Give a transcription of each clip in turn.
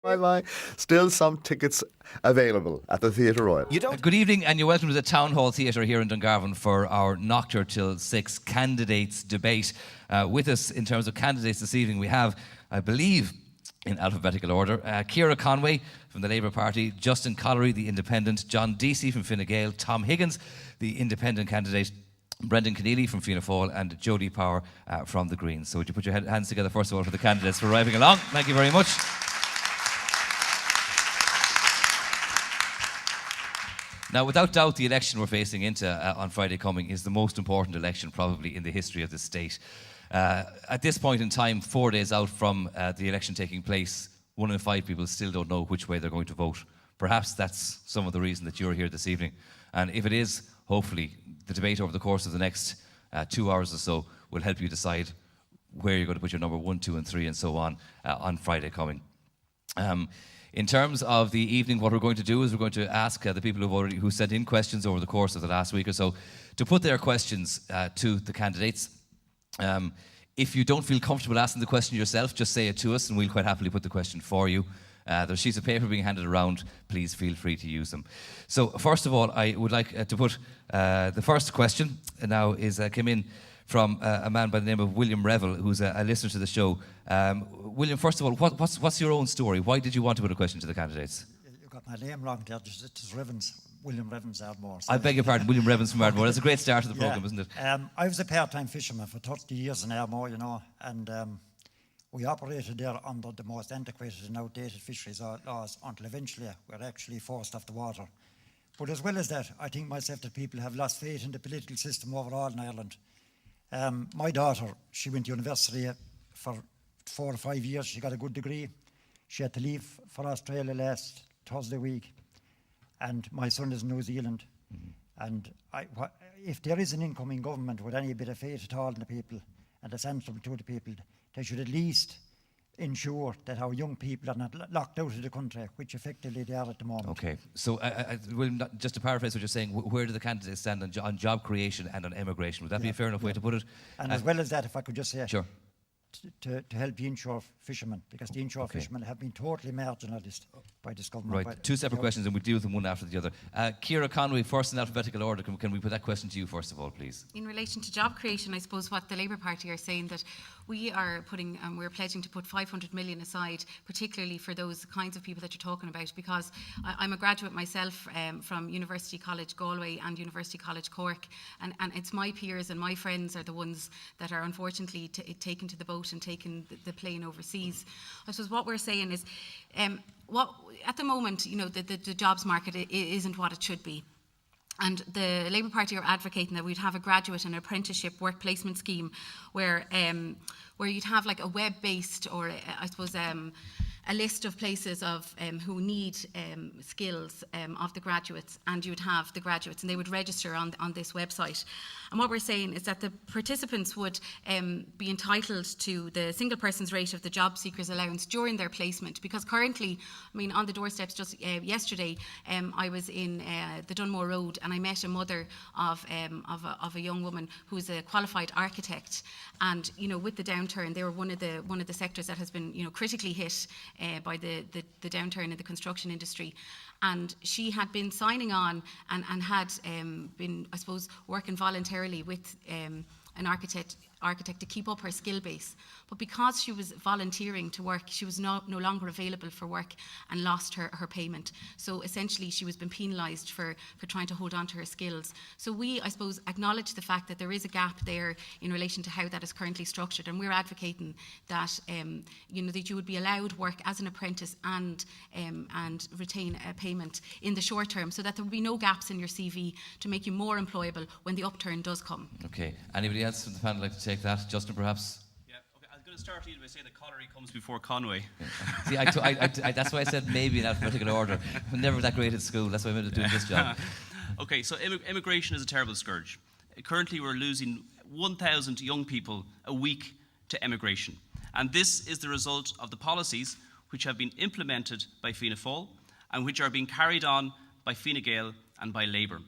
Bye-bye. Still some tickets available at the Theatre Royal. Good evening, and you're welcome to the Town Hall Theatre here in Dungarvan for our Nocturne till 6 candidates debate. With us in terms of candidates this evening, we have, I believe, in alphabetical order, Ciara Conway from the Labour Party, Justin Collery, the Independent, John Deasy from Fine Gael, Tom Higgins, the Independent candidate, Brendan Keneally from Fianna Fáil, and Jodie Power from the Greens. So would you put your hands together first of all for the candidates for arriving along? Thank you very much. Now, without doubt, the election we're facing into on Friday coming is the most important election probably in the history of the state. At this point in time, 4 days out from the election taking place, 1 in 5 people still don't know which way they're going to vote. Perhaps that's some of the reason that you're here this evening. And if it is, hopefully, the debate over the course of the next 2 hours or so will help you decide where you're going to put your number 1, 2 and 3 and so on Friday coming. In terms of the evening, what we're going to do is we're going to ask the people who sent in questions over the course of the last week or so to put their questions to the candidates. If you don't feel comfortable asking the question yourself, just say it to us and we'll quite happily put the question for you. There's sheets of paper being handed around. Please feel free to use them. So first of all, I would like to put the first question now came in from a man by the name of William Revel, who's a listener to the show. William, first of all, what's your own story? Why did you want to put a question to the candidates? You got my name wrong there. It's Revens, William Revens Ardmore. I beg your pardon, William Revens from Ardmore. That's a great start to the programme, isn't it? I was a part-time fisherman for 30 years in Ardmore, and we operated there under the most antiquated and outdated fisheries laws until eventually we were actually forced off the water. But as well as that, I think myself that people have lost faith in the political system overall in Ireland. My daughter, she went to university for 4 or 5 years. She got a good degree. She had to leave for Australia last Thursday week. And my son is in New Zealand. Mm-hmm. And if there is an incoming government with any bit of faith at all in the people and a sensible to the people, they should at least ensure that our young people are not locked out of the country, which effectively they are at the moment. Okay, so just to paraphrase what you're saying, where do the candidates stand on job creation and on immigration? Would that be a fair enough way to put it? And as well as that, if I could just say, sure. To help the inshore fishermen, because the inshore fishermen have been totally marginalised by this government. Right, 2 separate questions and we'll deal with them one after the other. Ciara Conway, first in alphabetical order, can we put that question to you first of all, please? In relation to job creation, I suppose what the Labour Party are saying that we are putting, we're pledging to put 500 million aside, particularly for those kinds of people that you're talking about, because I'm a graduate myself from University College Galway and University College Cork, and it's my peers and my friends are the ones that are unfortunately taken to the boat and taken the plane overseas. I suppose what we're saying is, at the moment, the jobs market isn't what it should be. And the Labour Party are advocating that we'd have a graduate and apprenticeship work placement scheme where you'd have like a web-based or a list of places of who need skills of the graduates, and you would have the graduates and they would register on this website. And what we're saying is that the participants would be entitled to the single person's rate of the job seekers allowance during their placement, because currently, on the doorsteps just yesterday, I was in the Dunmore Road and I met a mother of a young woman who's a qualified architect, and with the downturn, they were one of the sectors that has been critically hit by the downturn in the construction industry. And she had been signing on and had been, I suppose, working voluntarily with an architect to keep up her skill base. But because she was volunteering to work, she was no longer available for work and lost her payment. So essentially she was being penalised for trying to hold on to her skills. So we, I suppose, acknowledge the fact that there is a gap there in relation to how that is currently structured, and we're advocating that that you would be allowed work as an apprentice and retain a payment in the short term, so that there would be no gaps in your CV to make you more employable when the upturn does come. Okay. Anybody else from the panel like to take that? Justin, perhaps? Yeah, okay. I was going to start by saying that Collery comes before Conway. See, that's why I said maybe in alphabetical order. I'm never that great at school. That's why I'm doing this job. Okay, so immigration is a terrible scourge. Currently, we're losing 1,000 young people a week to emigration. And this is the result of the policies which have been implemented by Fianna Fáil and which are being carried on by Fine Gael and by Labour.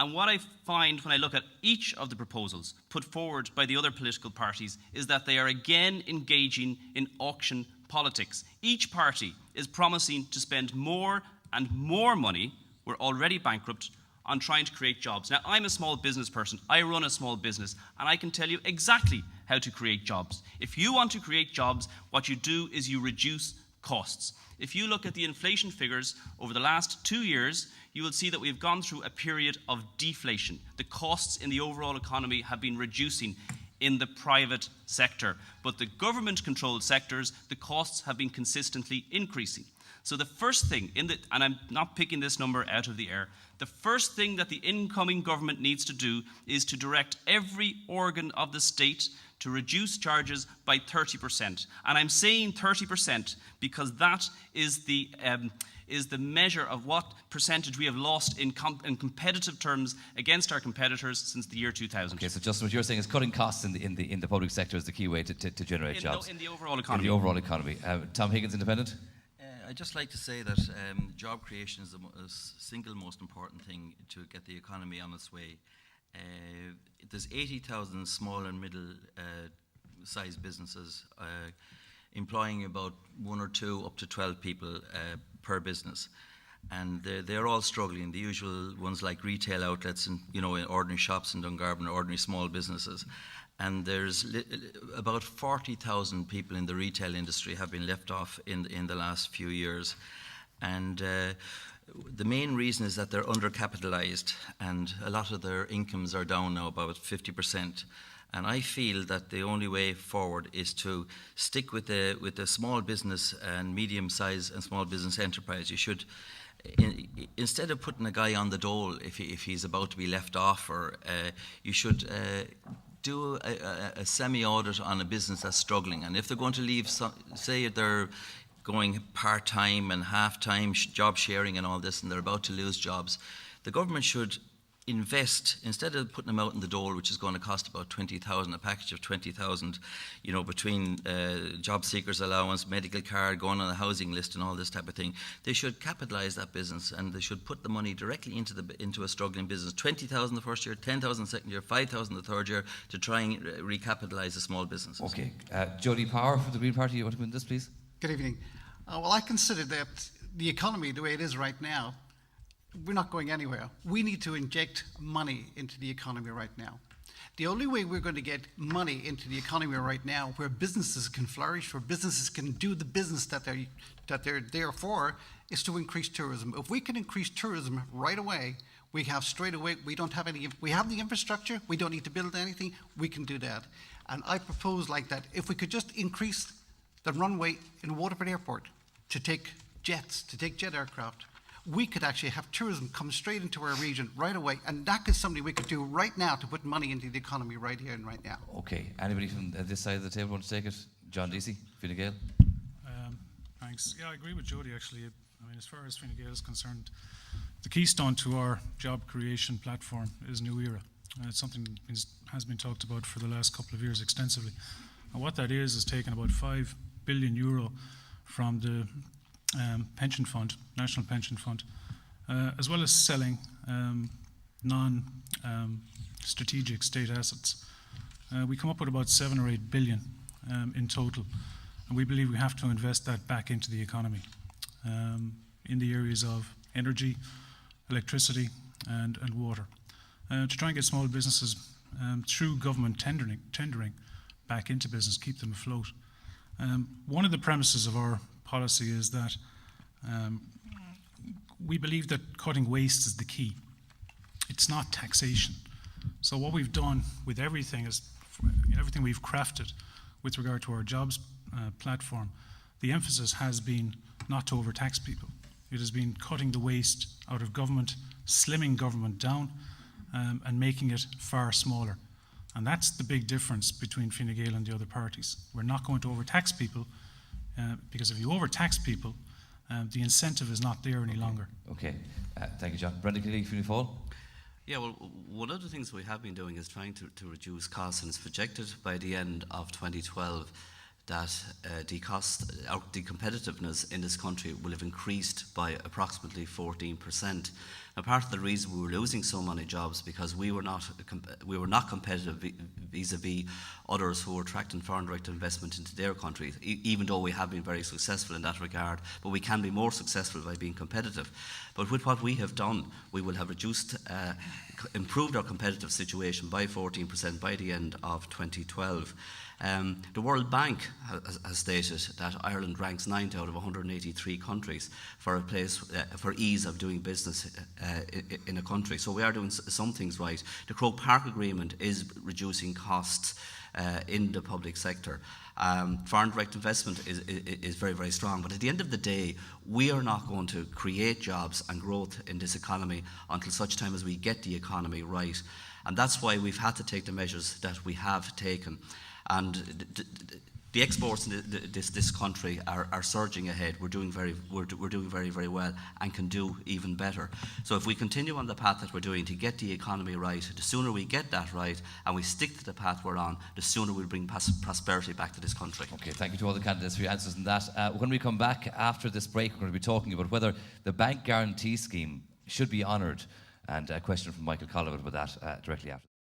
And what I find when I look at each of the proposals put forward by the other political parties is that they are again engaging in auction politics. Each party is promising to spend more and more money, we're already bankrupt, on trying to create jobs. Now, I'm a small business person. I run a small business, and I can tell you exactly how to create jobs. If you want to create jobs, what you do is you reduce costs. If you look at the inflation figures over the last 2 years, you will see that we've gone through a period of deflation. The costs in the overall economy have been reducing in the private sector, but the government-controlled sectors, the costs have been consistently increasing. So the first thing, and I'm not picking this number out of the air, the first thing that the incoming government needs to do is to direct every organ of the state to reduce charges by 30%. And I'm saying 30% because that is the measure of what percentage we have lost in competitive terms against our competitors since the year 2000. Okay, so Justin, what you're saying is cutting costs in the public sector is the key way to generate jobs. In the overall economy. In the overall economy. Tom Higgins, Independent? I'd just like to say that job creation is the single most important thing to get the economy on its way. There's 80,000 small and middle sized businesses employing about 1 or 2 up to 12 people per business, and they're all struggling. The usual ones like retail outlets and in ordinary shops in Dungarvan, ordinary small businesses. And there's about 40,000 people in the retail industry have been left off in the last few years. And the main reason is that they're undercapitalized, and a lot of their incomes are down now about 50%. And I feel that the only way forward is to stick with the small business and medium-sized and small business enterprise. You should, instead of putting a guy on the dole if he's about to be left off, or you should do a semi-audit on a business that's struggling. And if they're going to leave, say they're going part-time and half-time, job sharing and all this, and they're about to lose jobs, the government should invest, instead of putting them out in the dole, which is going to cost about 20,000, a package of 20,000, between job seekers allowance, medical card, going on a housing list and all this type of thing. They should capitalise that business, and they should put the money directly into a struggling business. 20,000 the first year, 10,000 the second year, 5,000 the third year, to try and recapitalise the small businesses. Okay. Jodie Power from the Green Party, you want to come in this, please? Good evening. Well, I consider that the economy, the way it is right now, we're not going anywhere. We need to inject money into the economy right now. The only way we're going to get money into the economy right now, where businesses can flourish, where businesses can do the business that they're there for, is to increase tourism. If we can increase tourism right away, we have we have the infrastructure, we don't need to build anything, we can do that. And I propose that if we could just increase the runway in Waterford Airport to take jet aircraft, we could actually have tourism come straight into our region right away, and that is something we could do right now to put money into the economy right here and right now. Okay. Anybody from this side of the table want to take it? John Deasy, Fine Gael. Thanks. Yeah, I agree with Jodie, actually. I mean, as far as Fine Gael is concerned, the keystone to our job creation platform is New Era. It's something that has been talked about for the last couple of years extensively. And what that is taking about €5 billion from the pension fund, National Pension Fund, as well as selling non-strategic state assets. We come up with about 7 or 8 billion in total, and we believe we have to invest that back into the economy in the areas of energy, electricity, and water, to try and get small businesses through government tendering back into business, keep them afloat. One of the premises of our policy is that we believe that cutting waste is the key. It's not taxation. So what we've done with everything we've crafted with regard to our jobs platform, the emphasis has been not to overtax people. It has been cutting the waste out of government, slimming government down, and making it far smaller. And that's the big difference between Fine Gael and the other parties. We're not going to overtax people, because if you overtax people, the incentive is not there any longer. Okay. Thank you, John. Brendan Keeley, Fianna Fáil. Yeah, well, one of the things we have been doing is trying to reduce costs, and it's projected by the end of 2012 that the competitiveness in this country will have increased by approximately 14%. Now, part of the reason we were losing so many jobs because we were not competitive vis-a-vis others who were attracting foreign direct investment into their countries, even though we have been very successful in that regard. But we can be more successful by being competitive. But with what we have done, we will have improved our competitive situation by 14% by the end of 2012. The World Bank has stated that Ireland ranks 9th out of 183 countries for a place for ease of doing business in a country. So we are doing some things right. The Croke Park Agreement is reducing costs in the public sector. Foreign direct investment is very, very strong. But at the end of the day, we are not going to create jobs and growth in this economy until such time as we get the economy right. And that's why we've had to take the measures that we have taken. And the exports in this country are surging ahead. We're doing very, very well and can do even better. So if we continue on the path that we're doing to get the economy right, the sooner we get that right and we stick to the path we're on, the sooner we'll bring prosperity back to this country. Okay, thank you to all the candidates for your answers on that. When we come back after this break, we're going to be talking about whether the bank guarantee scheme should be honoured, and a question from Michael Collivat about that directly after.